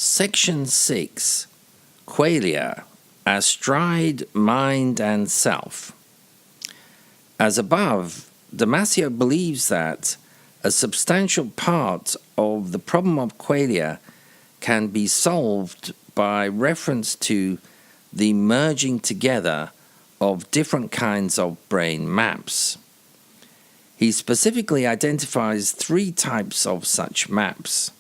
Section 6. Qualia, Astride, Mind and Self. As above, Damasio believes that a substantial part of the problem of qualia can be solved by reference to the merging together of different kinds of brain maps. He specifically identifies 3 types of such maps.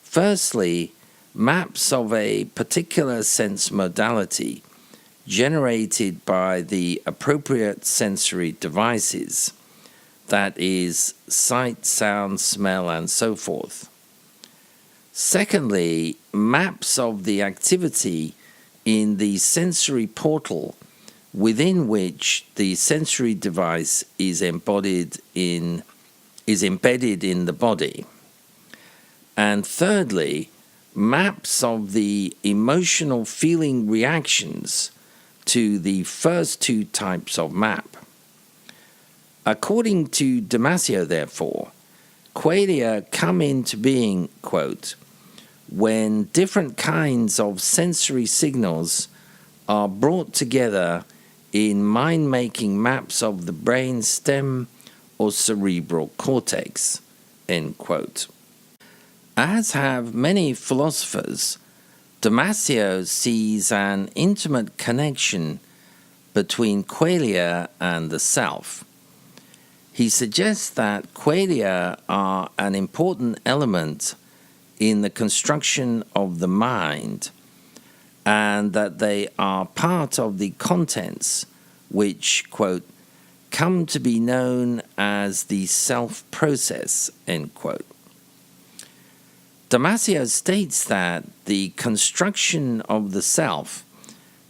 Firstly, maps of a particular sense modality generated by the appropriate sensory devices, that is, sight, sound, smell, and so forth. Secondly, maps of the activity in the sensory portal within which the sensory device is embedded in the body. And thirdly, maps of the emotional feeling reactions to the first 2 types of map. According to Damasio, therefore, qualia come into being, quote, when different kinds of sensory signals are brought together in mind-making maps of the brain stem or cerebral cortex, end quote. As have many philosophers, Damasio sees an intimate connection between qualia and the self. He suggests that qualia are an important element in the construction of the mind, and that they are part of the contents which, quote, come to be known as the self-process, end quote. Damasio states that the construction of the self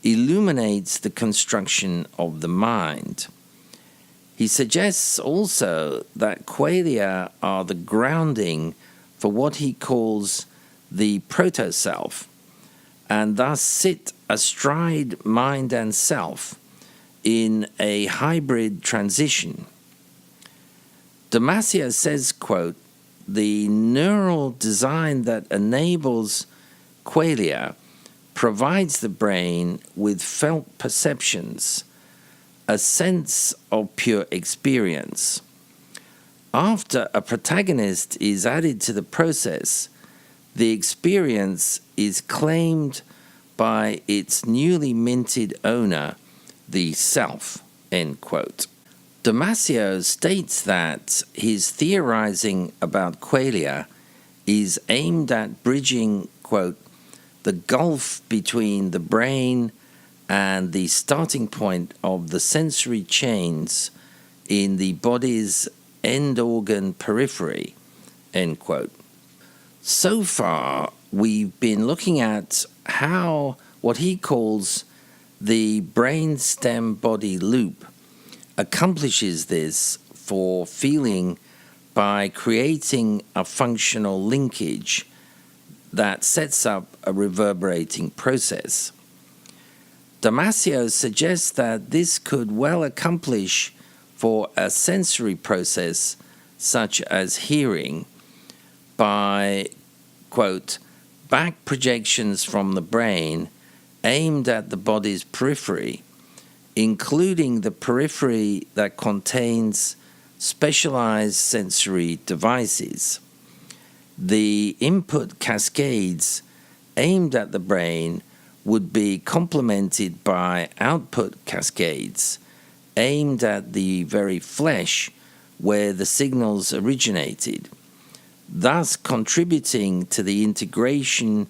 illuminates the construction of the mind. He suggests also that qualia are the grounding for what he calls the proto-self, and thus sit astride mind and self in a hybrid transition. Damasio says, quote, the neural design that enables qualia provides the brain with felt perceptions, a sense of pure experience. After a protagonist is added to the process, the experience is claimed by its newly minted owner, the self, end quote. Damasio states that his theorizing about qualia is aimed at bridging, quote, the gulf between the brain and the starting point of the sensory chains in the body's end organ periphery, end quote. So far, we've been looking at how what he calls the brain-stem body loop accomplishes this for feeling by creating a functional linkage that sets up a reverberating process. Damasio suggests that this could well accomplish for a sensory process such as hearing by, quote, back projections from the brain aimed at the body's periphery, including the periphery that contains specialized sensory devices. The input cascades aimed at the brain would be complemented by output cascades aimed at the very flesh where the signals originated, thus contributing to the integration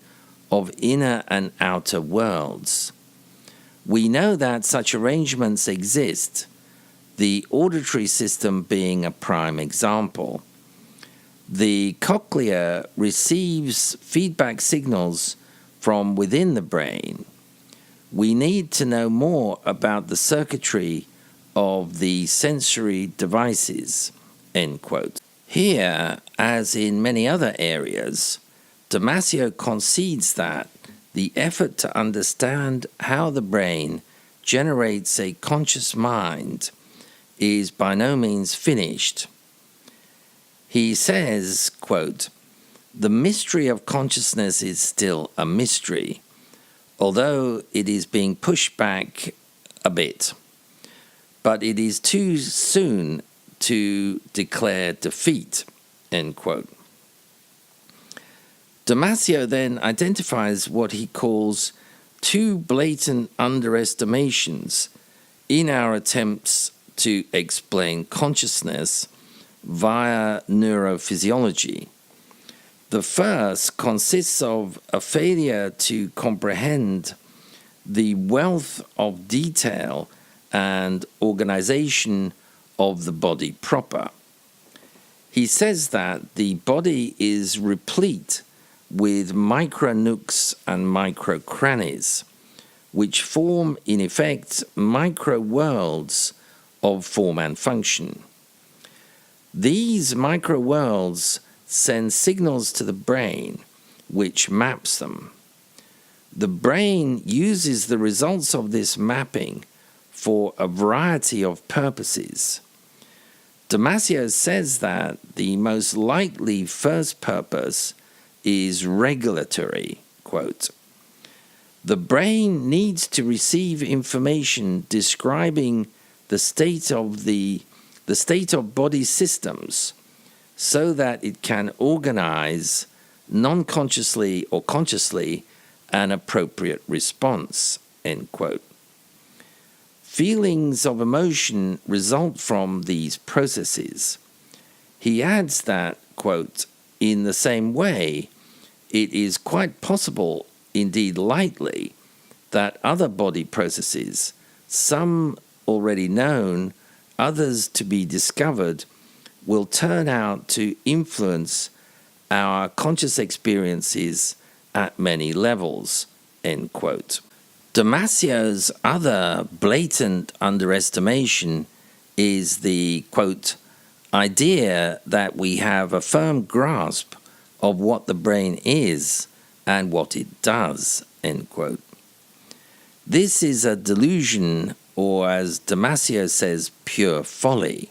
of inner and outer worlds. We know that such arrangements exist, the auditory system being a prime example. The cochlea receives feedback signals from within the brain. We need to know more about the circuitry of the sensory devices, end quote. Here, as in many other areas, Damasio concedes that the effort to understand how the brain generates a conscious mind is by no means finished. He says, quote, The mystery of consciousness is still a mystery, although it is being pushed back a bit. But it is too soon to declare defeat, end quote. Damasio then identifies what he calls two blatant underestimations in our attempts to explain consciousness via neurophysiology. The first consists of a failure to comprehend the wealth of detail and organization of the body proper. He says that the body is replete with micro-nooks and micro-crannies, which form, in effect, micro-worlds of form and function. These micro-worlds send signals to the brain, which maps them. The brain uses the results of this mapping for a variety of purposes. Damasio says that the most likely first purpose is regulatory, quote. The brain needs to receive information describing the state of body systems so that it can organize non-consciously or consciously an appropriate response, end quote. Feelings of emotion result from these processes. He adds that, quote, in the same way, it is quite possible, indeed likely, that other body processes, some already known, others to be discovered, will turn out to influence our conscious experiences at many levels, end quote. Damasio's other blatant underestimation is the, quote, idea that we have a firm grasp of what the brain is and what it does, end quote. This is a delusion, or as Damasio says, pure folly.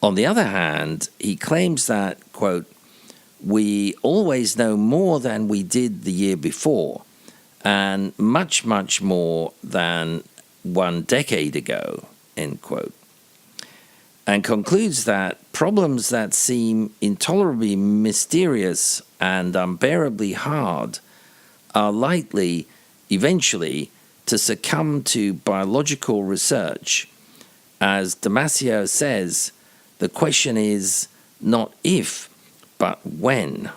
On the other hand, he claims that, quote, we always know more than we did the year before, and much, much more than 1 decade ago, end quote. And concludes that problems that seem intolerably mysterious and unbearably hard are likely, eventually, to succumb to biological research. As Damasio says, the question is not if, but when.